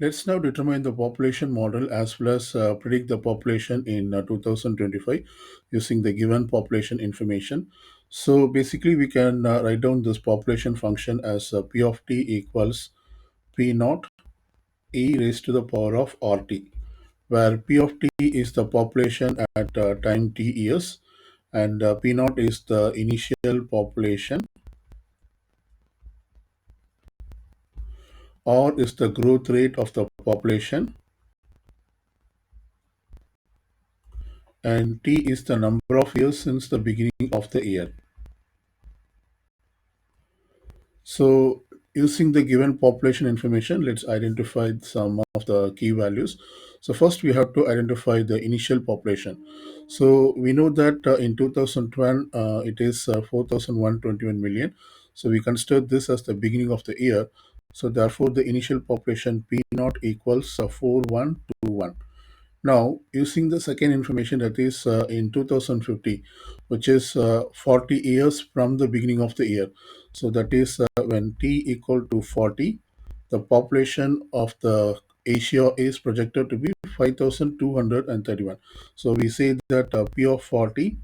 Let's now determine the population model as well as predict the population in 2025 using the given population information. So basically, we can write down this population function as P of t equals P naught e raised to the power of RT, where P of t is the population at time t years and P naught is the initial population. R is the growth rate of the population and T is the number of years since the beginning of the year. So using the given population information, let's identify some of the key values. So first we have to identify the initial population. So we know that in 2012 it is 4,121 million. So we consider this as the beginning of the year. So therefore the initial population P naught equals 4121. Now, using the second information that is in 2050, which is 40 years from the beginning of the year. So that is when t equal to 40, the population of the Asia is projected to be 5,231. So we say that P of 40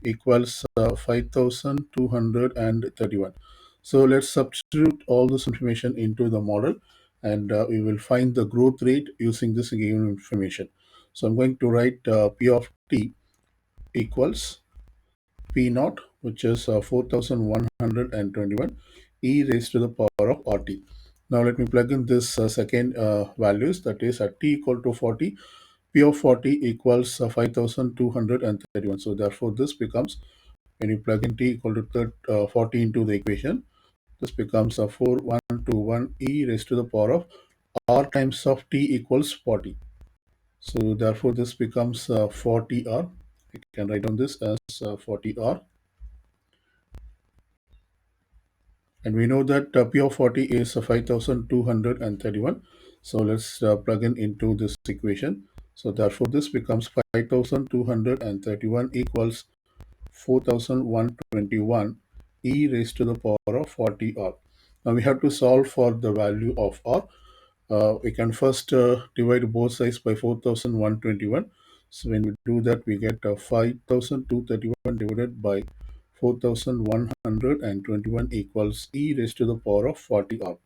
equals 5,231. So let's substitute all this information into the model and we will find the growth rate using this given information. So I'm going to write P of t equals P naught, which is 4,121 e raised to the power of RT. Now let me plug in this second values, that is at t equal to 40, P of 40 equals 5,231. So therefore this becomes, when you plug in t equal to 40 into the equation, this becomes a 4121 e raised to the power of r times of t equals 40. So therefore this becomes 40r. You can write down this as 40r. And we know that P of 40 is 5,231. So let's plug in into this equation. So therefore this becomes 5,231 equals 4,121 e raised to the power of 40r. Now we have to solve for the value of r. We can first divide both sides by 4,121. So when we do that, we get 5,231 divided by 4,121 equals e raised to the power of 40r.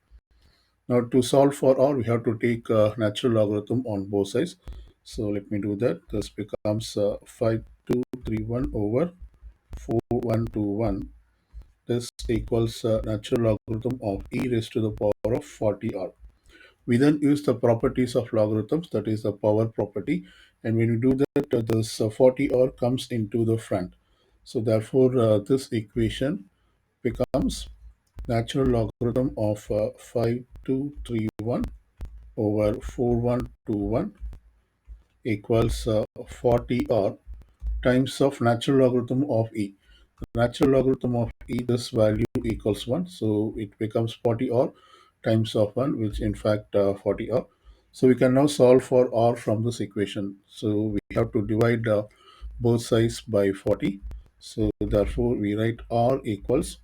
Now to solve for r, we have to take natural logarithm on both sides. So let me do that. This becomes 5231 over 4121. This equals natural logarithm of e raised to the power of 40r. We then use the properties of logarithms, that is the power property. And when you do that, this 40r comes into the front. So therefore, this equation becomes natural logarithm of 5231 over 4121 equals 40r times of natural logarithm of e. Natural logarithm of e, this value equals 1, so it becomes 40r times of 1, which in fact 40r. So we can now solve for r from this equation. So we have to divide both sides by 40. So therefore we write r equals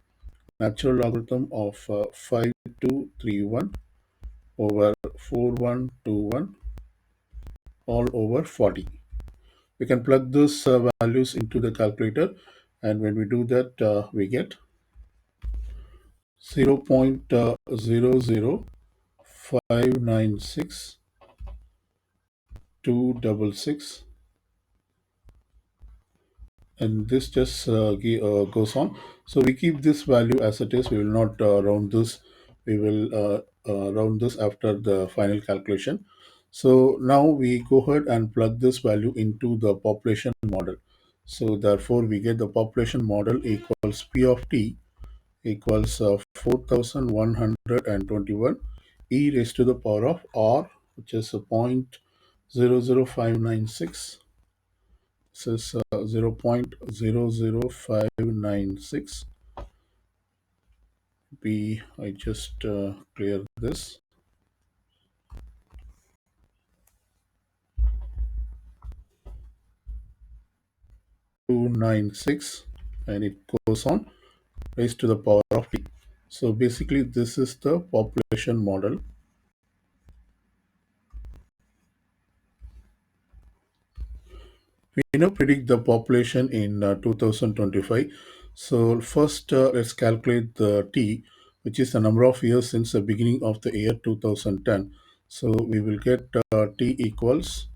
natural logarithm of 5231 over 4121 all over 40. We can plug those values into the calculator, and when we do that we get 0.00596 and this just goes on. So we keep this value as it is. We will not round this. We will round this after the final calculation. So now we go ahead and plug this value into the population model. So therefore we get the population model equals P of t equals 4,121 e raised to the power of r, which is a 0.00596. This is 0.00596. I just clear this. 296, and it goes on raised to the power of t. So basically, this is the population model. We now predict the population in 2025. So first, let's calculate the t, which is the number of years since the beginning of the year 2010. So we will get t equals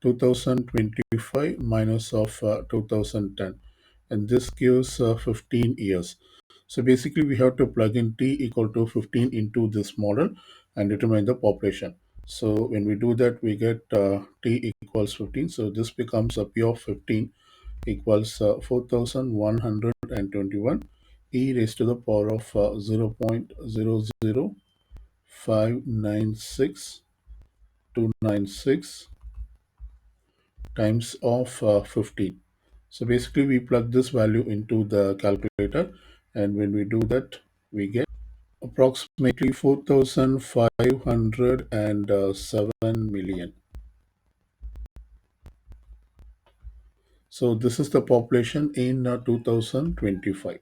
2025 minus of 2010, and this gives 15 years. So basically we have to plug in t equal to 15 into this model and determine the population. So when we do that, we get t equals 15. So this becomes a p of 15 equals 4121 e raised to the power of 0.00596 times of 15. So basically we plug this value into the calculator, and when we do that, we get approximately 4,507 million. So this is the population in 2025.